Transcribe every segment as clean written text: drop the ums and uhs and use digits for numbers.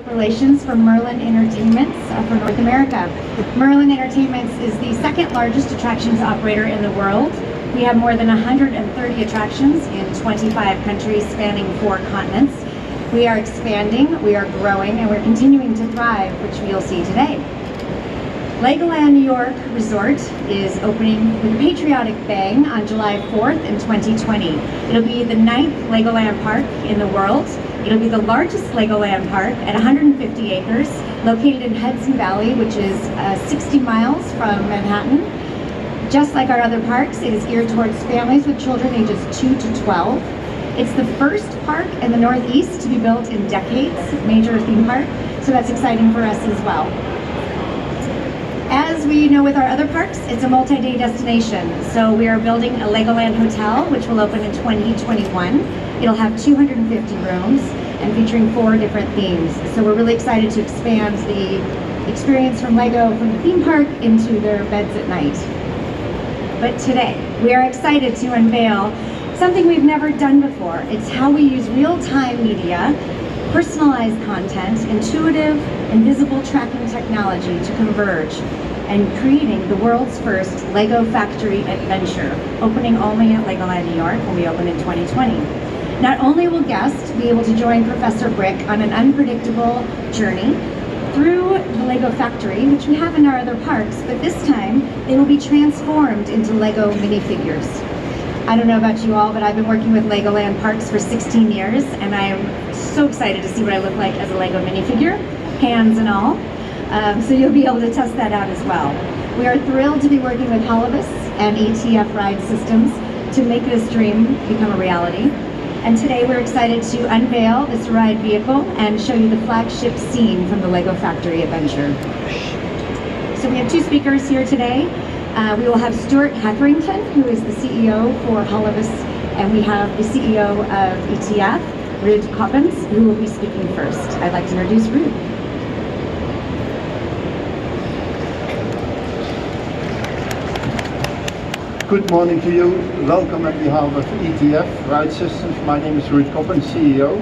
Relations for Merlin Entertainment for North America. Merlin Entertainment is the second largest attractions operator in the world. We have more than 130 attractions in 25 countries spanning 4 continents. We are expanding, we are growing, and we're continuing to thrive, which we'll see today. Legoland New York Resort is opening with a patriotic bang on July 4th in 2020. It'll be the 9th Legoland park in the world. It'll be the largest Legoland park at 150 acres, located in Hudson Valley, which is 60 miles from Manhattan. Just like our other parks, it is geared towards families with children ages 2 to 12. It's the first park in the Northeast to be built in decades, major theme park, so that's exciting for us as well. As we know with our other parks, it's a multi-day destination. So we are building a Legoland hotel, which will open in 2021. It'll have 250 rooms and featuring 4 different themes. So we're really excited to expand the experience from Lego from the theme park into their beds at night. But today, we are excited to unveil something we've never done before. It's how we use real-time media, personalized content, intuitive and visible tracking technology to converge and creating the world's first Lego factory adventure, opening only at Legoland New York when we open in 2020. Not only will guests be able to join Professor Brick on an unpredictable journey through the Lego factory, which we have in our other parks, but this time they will be transformed into Lego minifigures. I don't know about you all, but I've been working with Legoland parks for 16 years, and I am so excited to see what I look like as a Lego minifigure, hands and all. So you'll be able to test that out as well. We are thrilled to be working with Holovis and ETF Ride Systems to make this dream become a reality. And today we're excited to unveil this ride vehicle and show you the flagship scene from the Lego Factory Adventure. So we have 2 speakers here today. We will have Stuart Hetherington, who is the CEO for Holovis, and we have the CEO of ETF, Ruud Coppens, who will be speaking first. I'd like to introduce Ruud. Good morning to you. Welcome on behalf of ETF Ride Systems. My name is Ruud Coppens, CEO.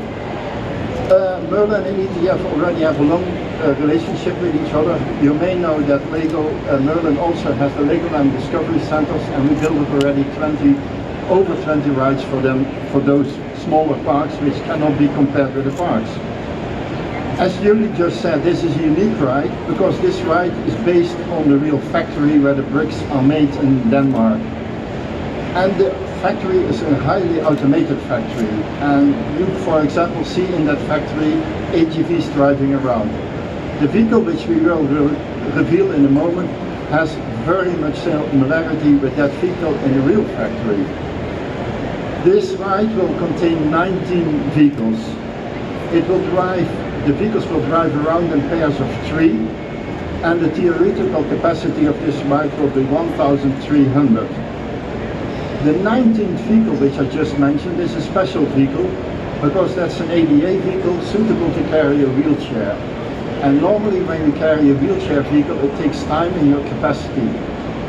Merlin and ETF already have a long relationship with each other. You may know that Merlin also has the Legoland Discovery Centers, and we built already over 20 rides for them, for those smaller parks which cannot be compared with the parks. As Julie just said, this is a unique ride because this ride is based on the real factory where the bricks are made in Denmark. And the factory is a highly automated factory, and you, for example, see in that factory AGVs driving around. The vehicle, which we will reveal in a moment, has very much similarity with that vehicle in the real factory. This ride will contain 19 vehicles. The vehicles will drive around in pairs of 3, and the theoretical capacity of this ride will be 1,300. The 19th vehicle, which I just mentioned, is a special vehicle because that's an ADA vehicle suitable to carry a wheelchair. And normally when you carry a wheelchair vehicle, it takes time in your capacity.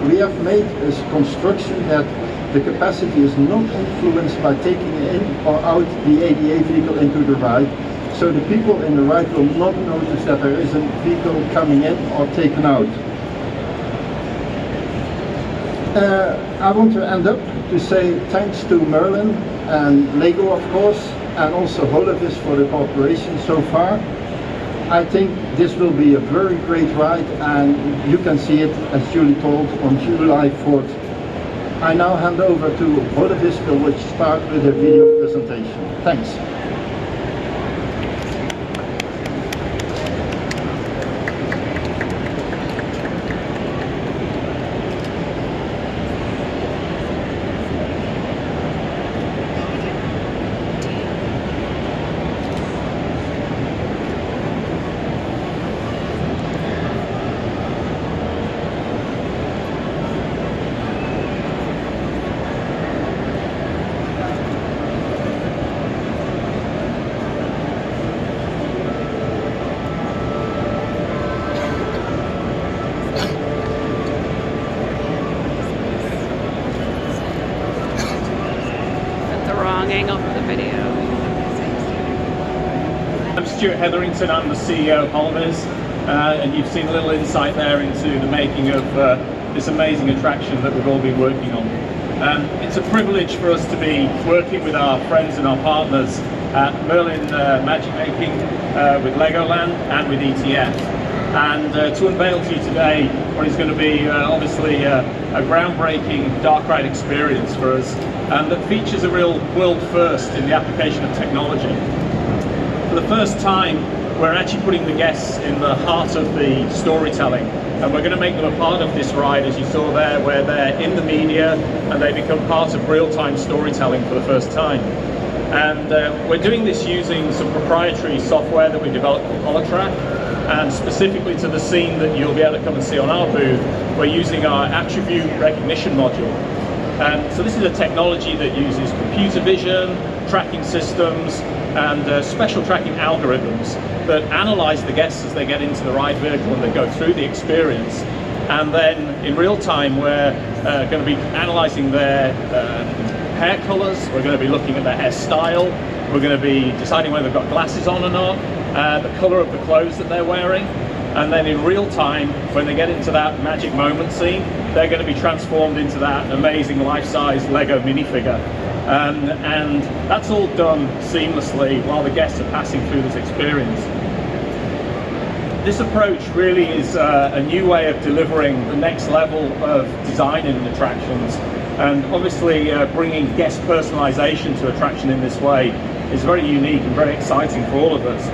We have made a construction that the capacity is not influenced by taking in or out the ADA vehicle into the ride, so the people in the ride will not notice that there is a vehicle coming in or taken out. I want to end up to say thanks to Merlin and Lego, of course, and also Holovis for the cooperation so far. I think this will be a very great ride, and you can see it, as Julie told, on July 4th. I now hand over to Holovis, who will start with a video presentation. Thanks. Stuart Hetherington. I'm the CEO of Holovis, and you've seen a little insight there into the making of this amazing attraction that we've all been working on. It's a privilege for us to be working with our friends and our partners at Merlin Magic Making with Legoland and with ETF. And to unveil to you today what is going to be obviously a groundbreaking dark ride experience for us, and that features a real world first in the application of technology. For the first time, we're actually putting the guests in the heart of the storytelling, and we're going to make them a part of this ride, as you saw there, where they're in the media and they become part of real-time storytelling for the first time. And we're doing this using some proprietary software that we developed called Holotrack, and specifically to the scene that you'll be able to come and see on our booth, we're using our attribute recognition module. And so this is a technology that uses computer vision, tracking systems, and special tracking algorithms that analyze the guests as they get into the ride vehicle and they go through the experience. And then in real time, we're going to be analyzing their hair colors, we're going to be looking at their hairstyle, we're going to be deciding whether they've got glasses on or not, the color of the clothes that they're wearing. And then in real time, when they get into that magic moment scene, they're going to be transformed into that amazing life-size Lego minifigure. And that's all done seamlessly while the guests are passing through this experience. This approach really is a new way of delivering the next level of design in attractions, and obviously bringing guest personalization to attraction in this way is very unique and very exciting for all of us.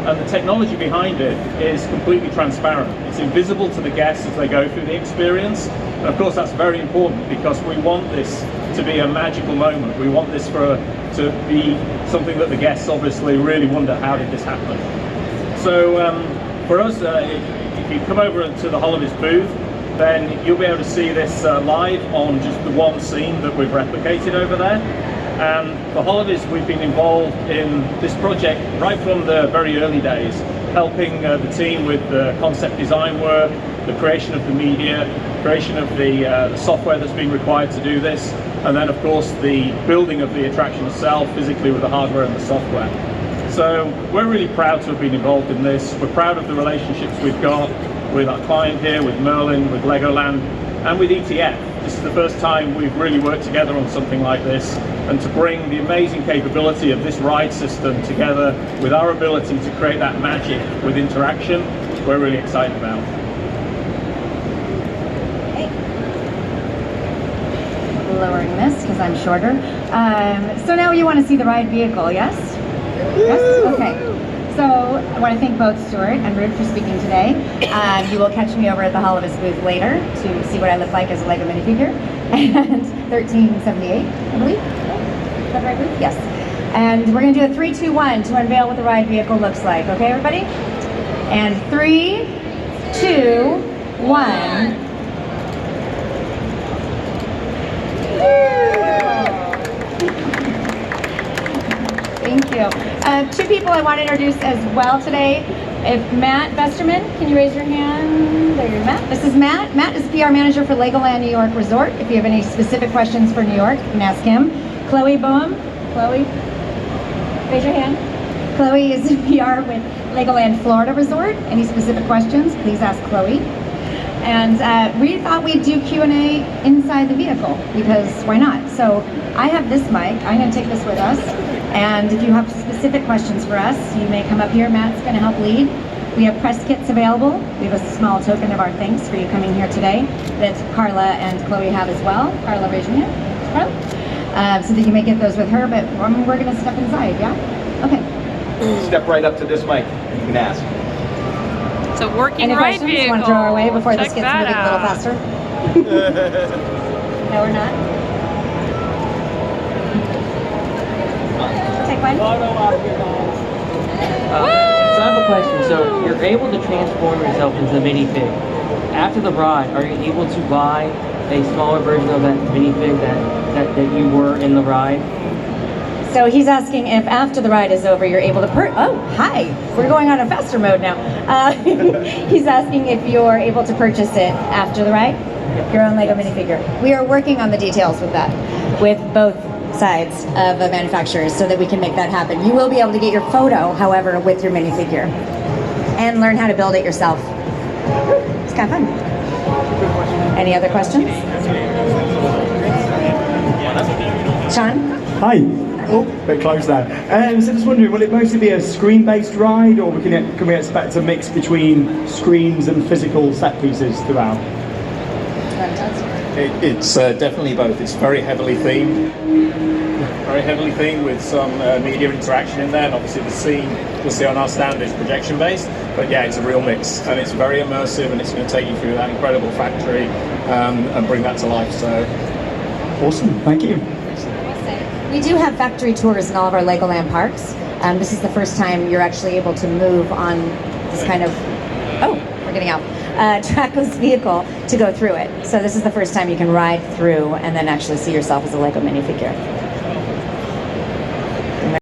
And the technology behind it is completely transparent. It's invisible to the guests as they go through the experience. And of course that's very important, because we want this to be a magical moment. We want this to be something that the guests obviously really wonder, how did this happen? So for us, if you come over to the Holovis booth, then you'll be able to see this live on just the one scene that we've replicated over there. And for Holovis, we've been involved in this project right from the very early days, helping the team with the concept design work, the creation of the media, creation of the software that's been required to do this, and then of course the building of the attraction itself physically with the hardware and the software. So we're really proud to have been involved in this. We're proud of the relationships we've got with our client here, with Merlin, with Legoland, and with ETF. This is the first time we've really worked together on something like this, and to bring the amazing capability of this ride system together with our ability to create that magic with interaction, we're really excited about. Okay. Lowering this because I'm shorter. So now you want to see the ride vehicle, yes? Yes? Okay. So I want to thank both Stuart and Ruth for speaking today. You will catch me over at the Holovis booth later to see what I look like as a Lego minifigure. And 1378, I believe. Is that the right booth? Yes. And we're going to do a 3, 2, 1 to unveil what the ride vehicle looks like. Okay, everybody? And 3, 2, 1. Thank you. 2 people I want to introduce as well today. If Matt Besterman, can you raise your hand? There you're Matt. This is Matt. Matt is PR manager for Legoland New York Resort. If you have any specific questions for New York, you can ask him. Chloe Boehm. Chloe, raise your hand. Chloe is in PR with Legoland Florida Resort. Any specific questions, please ask Chloe. And we thought we'd do Q&A inside the vehicle, because why not? So I have this mic. I'm going to take this with us. And if you have specific questions for us, you may come up here. Matt's going to help lead. We have press kits available. We have a small token of our thanks for you coming here today that Carla and Chloe have as well. Carla, raise your hand. Carla? So that you may get those with her, but we're going to step inside, yeah? Okay. Step right up to this mic and you can ask. It's a working Any ride questions vehicle. you want to throw our way before Check this gets that moving a little out. faster? No, we're not. Take one. So I have a question. So you're able to transform yourself into a minifig. After the ride, are you able to buy a smaller version of that minifig that you were in the ride? So he's asking if after the ride is over, you're able to oh, hi. We're going on a faster mode now. He's asking if you're able to purchase it after the ride, your own Lego minifigure. We are working on the details with that, with both sides of a manufacturer so that we can make that happen. You will be able to get your photo, however, with your minifigure and learn how to build it yourself. It's kind of fun. Any other questions? Sean? Hi. Oh, bit close there. So just wondering, will it mostly be a screen-based ride, or can we expect a mix between screens and physical set pieces throughout? It's definitely both. It's very heavily themed. Very heavily themed with some media interaction in there, and obviously the scene you'll see on our stand is projection based, but yeah, it's a real mix, and it's very immersive, and it's going to take you through that incredible factory and bring that to life. So Awesome, thank you. We do have factory tours in all of our Legoland parks. This is the first time you're actually able to move on this kind of, oh, we're getting out, trackless vehicle to go through it. So this is the first time you can ride through and then actually see yourself as a Lego minifigure.